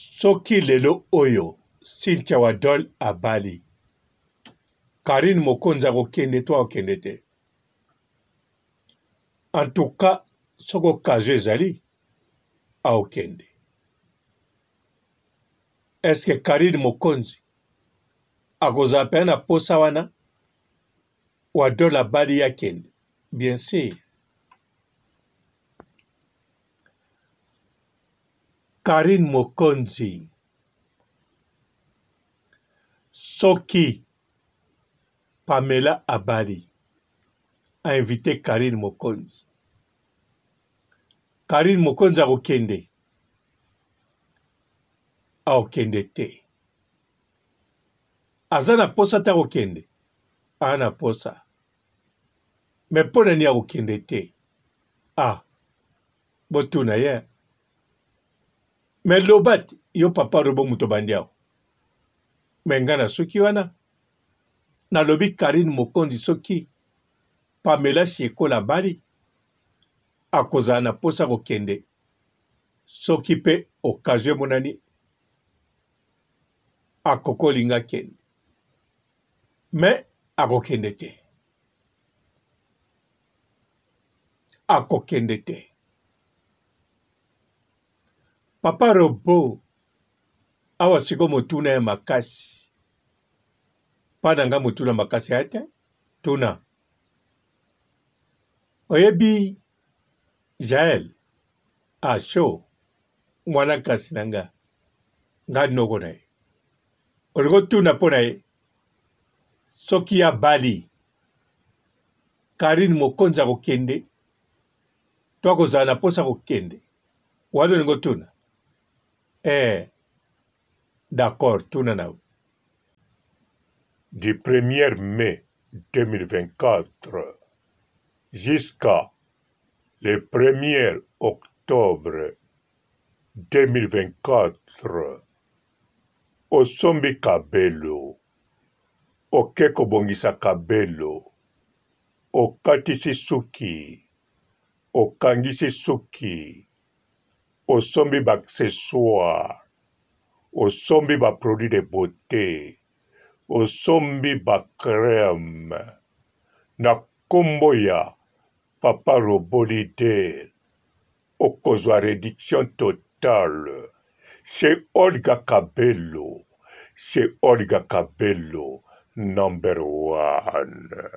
soki lelo oyo Cynthia Wadol abali Karine Mokonzi akokende to akokende te. En tout cas soko occasion ezali akokende. Est-ce que Karine Mokonzi akozala pe na posa wana Wadol abali yakende? Bien sûr. Karine Mokonzi soki Pamela Abali a invité Karine Mokonzi. Karine Mokonzi akokende te. Aza na posa ta akokende. Ana posa. Me pona ni akokende te. Botuna ye. Me lobat yo papa robo muto bandiao. Mengana soki wana. Na lobi Karine Mokonzi soki Pamela Shiekola bali akozala na posa kokende soki pe occasion monani akokolinga kende me akokende te. Papa robo awa siko motuna ya makasi pananga motuna makasi ate tuna oyebi Jael show mwana kasi nanga nga noko na ye oliko tuna pona ye soki ya bali Karine Mokonzi akokende to akozala na posa kokende wana olingo tuna d'accord tuna na du 1er mai 2024 jusqu'à le 1er octobre 2024 osombi Kabelo okeko bongisa Kabelo okatisi suki okangisi suki osombi ba-accessoire osombi ba-produit de beauté osombi ba-crème na kombo ya Papa Robo Leader okozwa réduction totale chez Olga Kabelo number 1.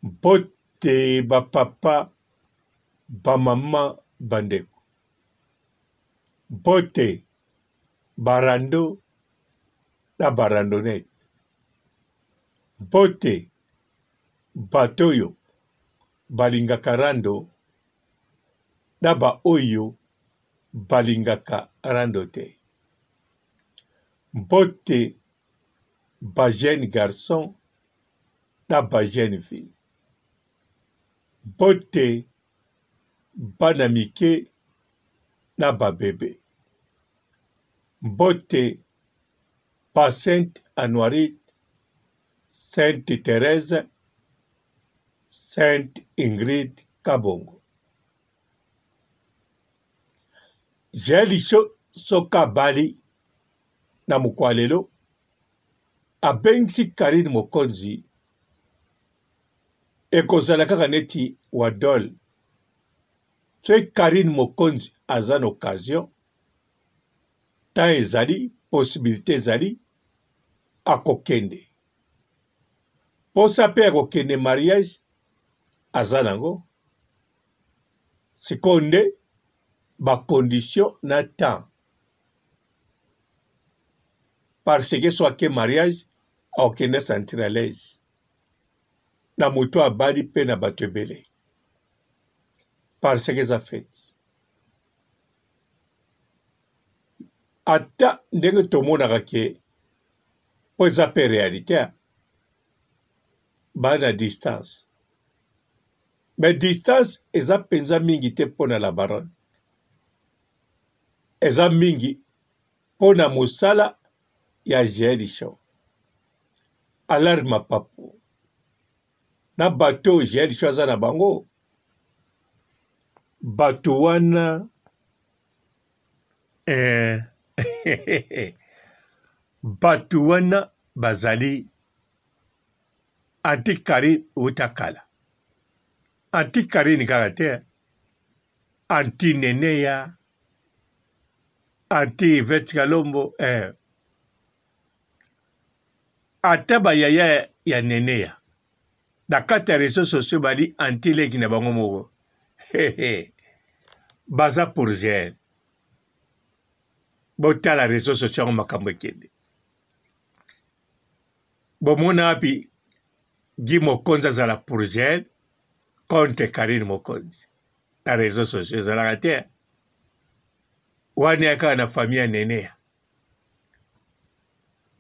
Bote ba papa ba mama bandeko bote barando na barandonete bote batoyo balingaka rando na ba oyo balingaka rando te. Bote ba jeune garçon na ba jeune fille. Bote bana mike na ba bebe. Bote ba Sainte Anoirite, Sainte Thérèse, Sainte Ingrid Kabongo. Jeli soka bali na mukwalelo abengisi Karine Mokonzi ekozala kaka neti Wadol. So Karine Mokonzi aza na occasion ta ezali possibilité ezali akokende. Posa pe akokende mariage aza nango. Sikonde ba condition na temps. Parce que soit que mariage akokende sentir à l'aise. Na moto abali pe na bato ebele. Parce que ça fait. Ata ndenge tomonaka ke po eza pe réalité bana distance. Mais distance eza penza mingi te pona la baronne. Eza mingi pona mosala ya Jeli show. Alarme mapapu. Na bato Jeli show aza na bango. Bato wana Batu wana bazali anti Karine utakala. Anti Karine kaka anti Neneya, anti Yvette Kalombo, ata bayaya ya Neneya. Na kati ya réseaux sociaux bali anti leki na bango moko. Baza pour gel. Botala réseaux sociaux makambo ekende. Bomona api Guy Mokonzi azala pour gel contre Karine Mokonzi. Na réseaux sociaux ezalaka te. Wani aka na famille ya Neneya.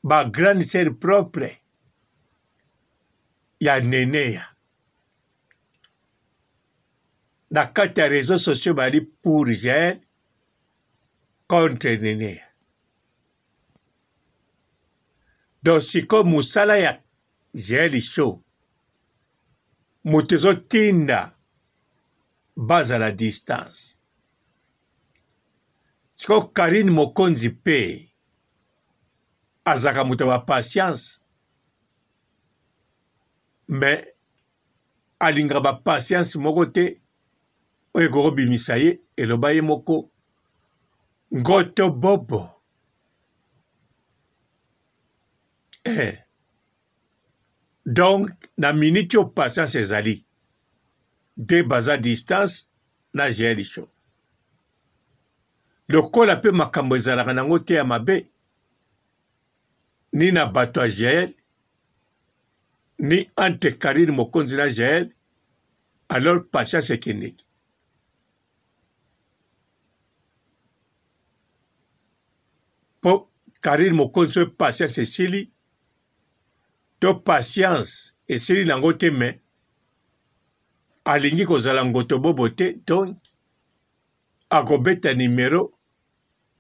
Ba grande sœur propre ya Neneya. Na kati ya réseaux sociaux bali pour gel contre Neneya. Donc siko musala ya gel show. Mutezo tinda base à la distance. Siko Karine Mokonzi pe azaka muta wa patience. Mais alinga ba patience moko te oyo ekokobimisa ye eloba ye moko ngoto bobo. Donc na minute yo patience ezali de baza distance na gel show. Lokola pe makambo ezalaka nango te ya mabe ni na bato ya gel ni entre Karine Mokonzi na gel, alors patience ekendeki. Po Karine Mokonzi patience esili to patience esili nango te me alingi kozala ngoto bobo te, donc akobeta numero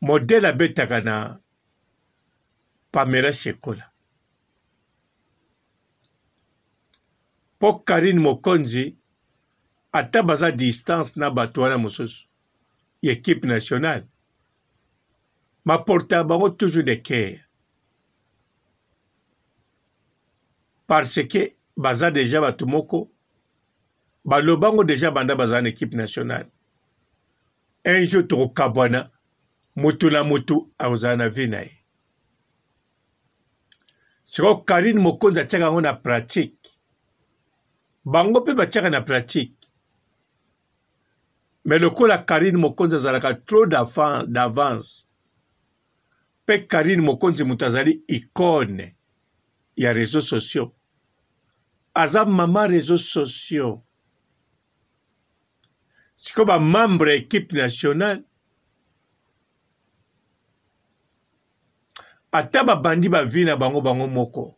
modèle abetaka na Pamela Shekola. Po Karine Mokonzi ata baza distance na bato wana mosusu équipe nationale m'apporte bango toujours de cœur parce que baza déjà bato moko balobango déjà banda baza en équipe nationale. Un jour tokokabwana mutu na mutu akozala na vie na ye. Siko Karine Mokonzi atiaka yango na pratique, bango mpe batiaka na pratique. Mais lokola Karine Mokonzi azalaka trop d'avance, pe Karine Mokonzi mutu azali icône ya réseaux sociaux, aza mama réseaux sociaux. Siko ba membre équipe nationale ata babandi bavi na bango moko,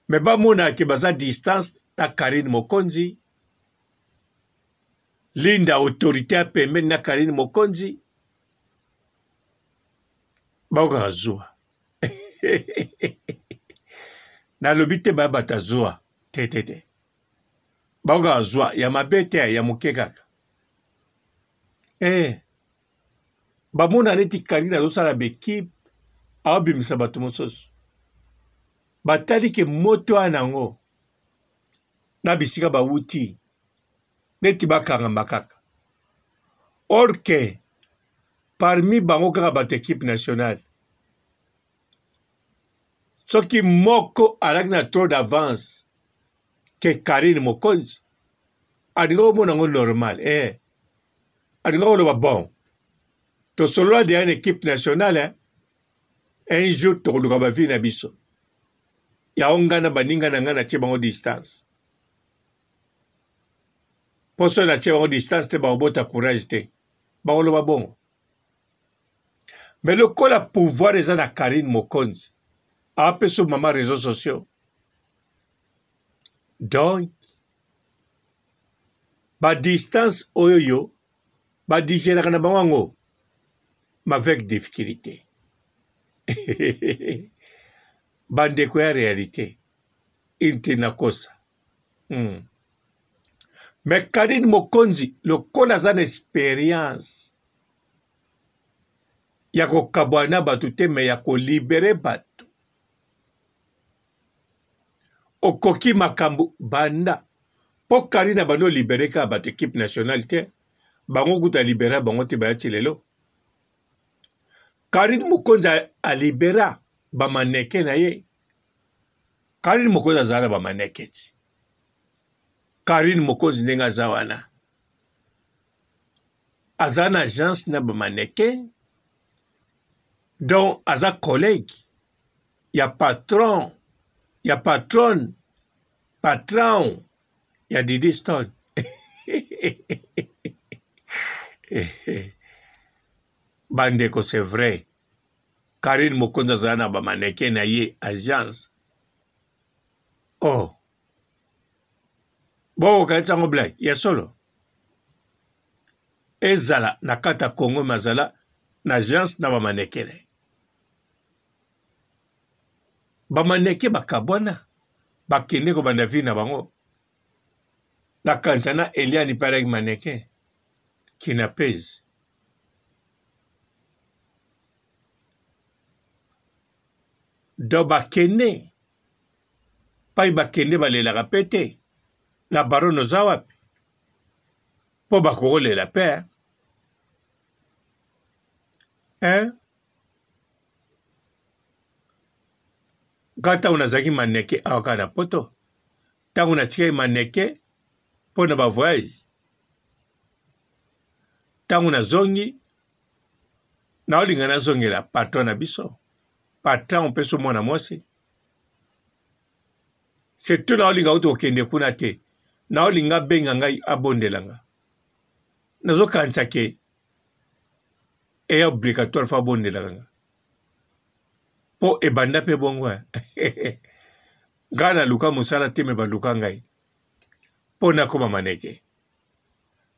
me bamona ke baza distance na Karine Mokonzi, linda autorité ya pembeni na Karine Mokonzi, baokaka zuwa. Nalobi te babata zuwa te. Baokaka zuwa ya mabe te ya moke kaka. Bamona neti Karine azosala bekipe aobimisa bato mosusu. Batali ke moto anango na bisika bawuti neti bakangamba kaka. Or que parmi bango kaka bato équipe nationale, soki moko alaki na trop d'avance ke Karine Mokonzi, alinga komona ngo normal. Alinga koloba bon, tosolola deya na équipe nationale, un jour tokoluka bavi na biso. Ya nga na baninga na nga na tie bango distance. Poso na tie bango distance te bakobota courage te. Bakoloba bongo. Mais lokola pouvoir eza na Karine Mokonzi, apeso mama réseaux sociaux. Donc, ba distance oyoyo, ba digéraka na bango mais avec difficulté. Bandeko ya réalité. Inte na kosa. Mais Karine Mokonzi, lokola aza na expérience ya kokabwana bato te me ya kolibere bato. Okoki makambo banda. Po Karine bando libere ka bato équipe nationale te. Bango kuta libera bango te bayati lelo. Karine Mokonzi a libera ba maneke na ye. Karine Mokonzi azala ba maneke ti. Karine Mokonzi ndenga azawana. Azana agence na ba maneke. Donc aza collègue. Ya patron. Ya patron. Patron. Ya Didi Stone. Bandeko, c'est vrai. Karine Mokonzi azana ba maneke na ye agence. Oh. Bon, kanitsango blague. Ya solo. Ezala na kata Congo mazala na agence na ba maneke na. Ba maneke bakabwana. Bakende ko banda vi na bango. Na kansana Eliani parek maneke. Kinapez. Do bakende. Pai bakende balela kapete. Na barono zawapi. Po bakogole la paix. Hein? Gata unazaki maneke awakana poto. Ta unatika maneke po na ba voyage. Ta unazongi na olinga na zongi la patron na biso. Patron peso mwana mwasi. C'est tout na olinga uto okende kuna te. Na olinga benga ngai abondelanga. Nazo kanchake e obligatoire fa bondelanga. Po ebanda pe bongwa. Gana luka musala te me baluka ngai. Po na koma maneke.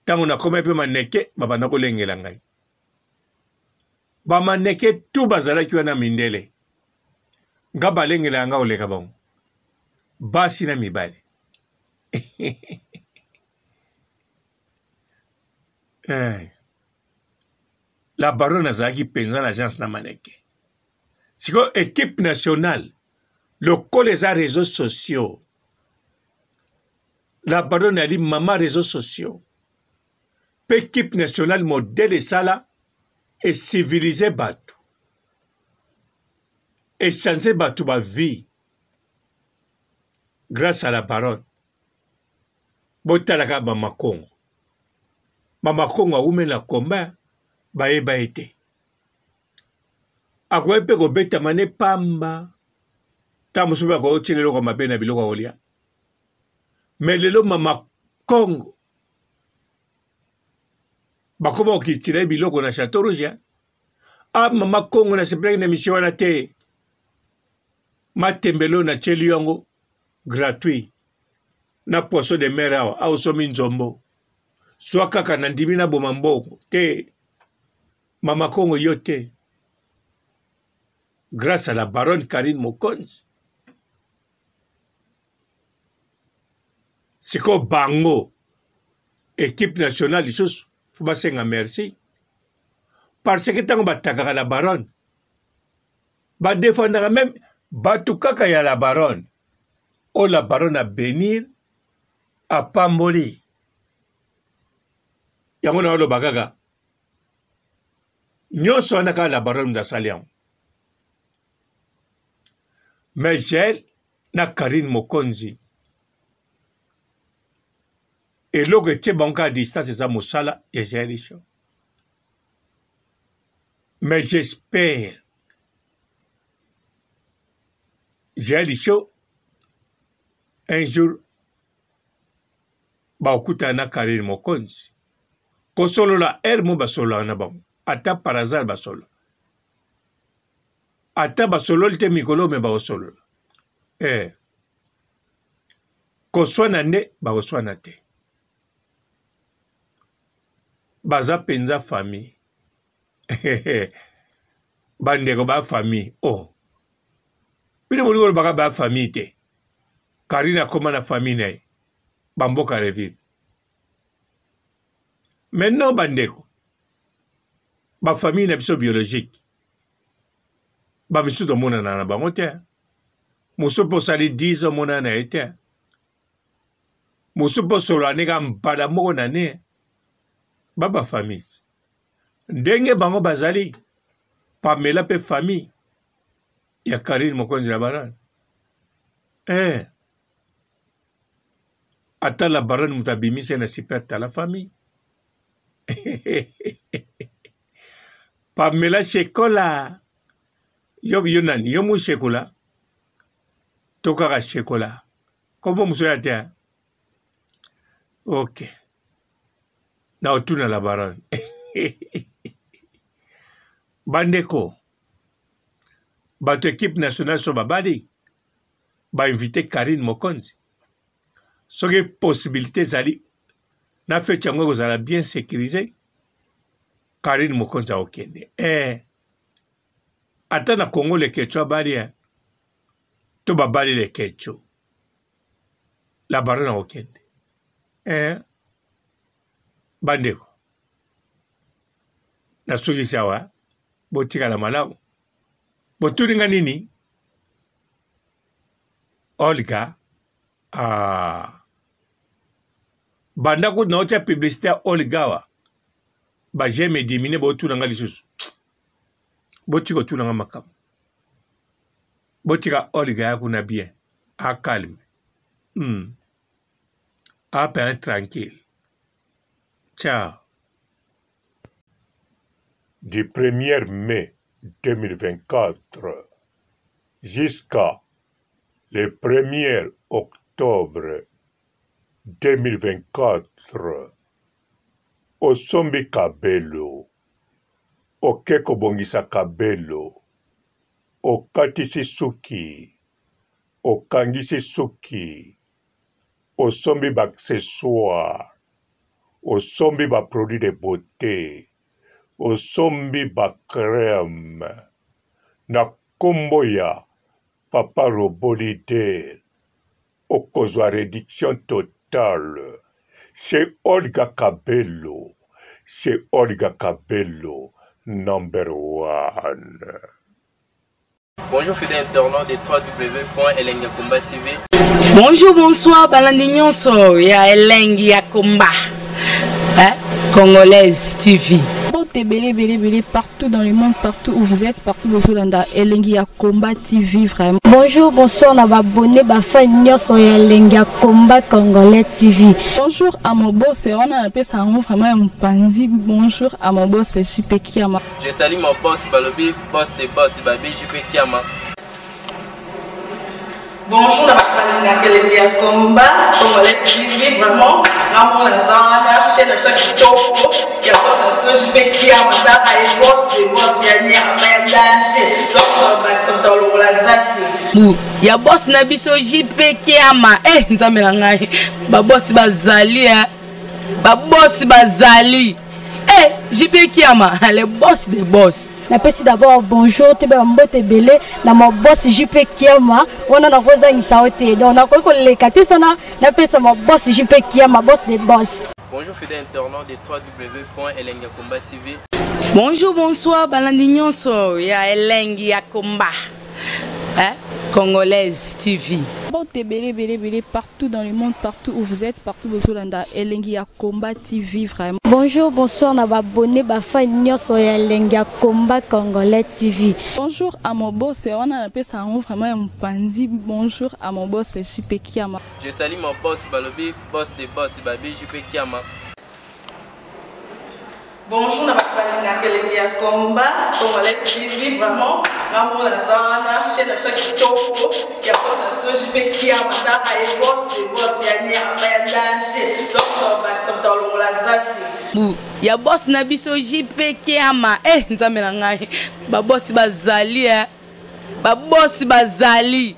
Tango na koma pe maneke babana kolengela ngai. Ba maneke tu bazala kiwa na mindele. Nga balengela nga oleka bango. Basi na mibale. La baronne azaki penza l'agence na maneke. Siko équipe nationale, le les réseaux sociaux. La baronne a dit maman réseaux sociaux. Équipe nationale modèle et sala et civilisé batu. Et changer batu ba vie. Grâce à la baronne. Botalaka Mama Congo. Mama Congo a oume la combat. Bae baete. Akwepe ko beta mane pamba. Tamusuba ko ochile loko mapena biloko olia. Melelo Mama Congo. Bakoma okitire biloko na Château Rouge. Ah Mama Congo na seplek na mission wana te. Matembelo na cheli yango gratuit. Na poisson de mer awa au somi nzombo. Soa kaka na ndimi na bomamboko te. Mama Congo yote. Grâce à la baronne Karine Mokonzi. Siko bango. Équipe nationale lisusu. Fuba senga merci. Parce que tango batakaka la baronne. Ba défendra même batukaka ya la baronne. O la baronne a bénir. A pamboli. Yango na olo bagaga. Nyonso anaka la baronne da saliam. Mais j'ai na Karine Mokonzi. Et logo te banka à distance za musala et j'ai riche. Mais j'espère. J'ai riche un jour. Ba okuta na Karine Mokonzi. Ko solo la mo basolo na bam. Ata par hasard basolo. Ata basolo te mikolo me ba solo. Ko swana ne ba swana te. Baza penza famille. Bandeko ba famille. Oh. Bile mo baka ba famille te. Karina koma na famille na. Bamboka revivre. Maintenant bandeko. Ba famille na biso biologique. ba misusu omonana na bango te mosusu mpo osali 10 omonana ye te mosusu mpo osolola ndenge mbala moko na ne baba famille ndenge bango bazali Pamela pe famille ya Karine mokonzi la barane ata la barane moto abimisi na super ta la famille Pamela shekola yo nani yo mu shekola to kaka shekola komo muso ya te ok na otuna la barane bandeko bato équipe nationale so babali ba invité Karine Mokonzi soki possibilité zali na feti yango kozala bien sécurisé Karine Mokonzi akokende ata na Congo lekecho abali to babali lekecho la barana akokende bandeko nasukisi awa botikala malamu botuninga nini Olga banda kutu na otya publicité ya Olga wa bajeme dimine botunanga lisusu botika otunanga makambo botika Olga ya kuna bien calme pein tranquille ciao. Du 1er mai 2024 jusqu'à le 1er octobre 2024, osombi kabelo, okeko bongisa kabelo, okatisi suki, okangisi suki, osombi ba accessoire, osombi ba produit de beauté, osombi ba crème, na kombo ya Papa Robolide, okozwa réduction totale chez Olga Kabelo, chez Olga Kabelo, number 1. Bonjour fidèles internautes de www.elengiakomba TV. Bonjour, bonsoir, balandi nyonso ya Elengiakomba, Congolaise TV. Belé partout dans le monde, partout où vous êtes, partout où vous êtes, Elengiakomba TV vraiment. Bonjour, bonsoir, on a abonné fan nyonso ya Elengiakomba Congolais TV. Bonjour à mon boss, on a appelé ça vraiment un pandi. Bonjour à mon boss, JP Kiama. Je salue mon boss Balobi, boss des boss Babi, JP Kiama. Bonjour, on a Elengiakomba Congolais TV vraiment. Ramon Lazana, chaîne de qui topo, il y a pas de JP Kiama, et boss des boss, il y a ni à danger. Donc, on va s'entendre la zaki. Ya boss na biso JP Kiama nzambe na ngai ba boss bazali ba boss bazali JP Kiama le boss des boss. Napesi d'abord bonjour te ba mbote belé na mo boss JP Kiama wana na koza ngisaote donc na ko le katisa na pesa mo boss JP Kiama boss des boss. Bonjour fidèles internautes de www.elengiakomba TV. Bonjour bonsoir balandi nyonso ya Elengiakomba Congolaise TV. Belé partout dans le monde, partout où vous êtes, partout où vous êtes, Elengiakomba TV vraiment. Bonjour, bonsoir, on a abonné fan nyonso ya Elengiakomba Congolais TV. Bonjour à mon boss, on a appelé ça vraiment un pandi. Bonjour à mon boss, JP Kiama. Je salue mon boss Balobi, boss des boss Babi, JP Kiama. Bonjour, on a Elengiakomba Congolais TV vraiment. Ramon Lazana, chaîne de qui topo, il y a pas de JP Kiama, et boss des boss, il y a ni à danger. Donc, on va s'entendre la zaki. Ya boss na biso JP Kiama nzambe na ngai ba boss bazali ba boss bazali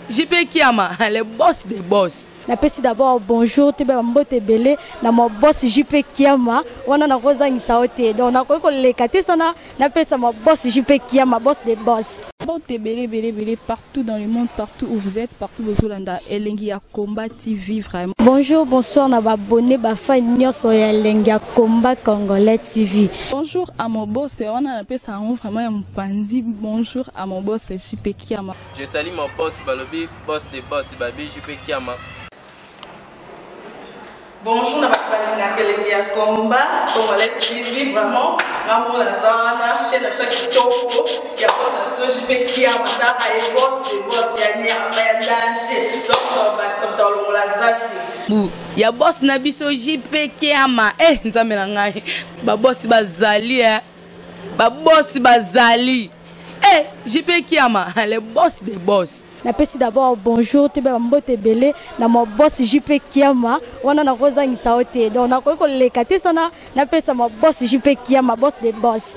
JP Kiama le boss des boss. napesi d'abord bonjour te ba mbote belé na mo boss JP Kiama wana na kozangisa ote donc nakoki koleka te sana napesa mo boss JP Kiama boss des boss. Mbote belé partout dans le monde, partout où vous êtes, partout où vous êtes, Elengi ya Combat TV vraiment. Bonjour, bonsoir na ba abonné ba fan nyonso ya Elengi ya Combat Congolais TV. Bonjour à mon boss, on a appelé ça vraiment un pandi. Bonjour à mon boss JP Kiama. Je salue mon boss Balobi, boss des boss Babi JP Kiama. Bonjour, na balinga Elengi ya Combat Congolais TV vraiment ngamu na zana chaîne na chaque kitoko ya boss na JP Kiama ta ay boss des boss ya nya ya danger donc ba samta longola zaki bu ya boss na biso JP Kiama nzambe na ngai ba boss bazali ba boss bazali JP Kiama le boss des boss. Napesi d'abord bonjour te ba mbote belé na mo boss JP Kiama wana na kozangisa ote donc nakoki koleka te sana napesa mo boss JP Kiama boss des boss.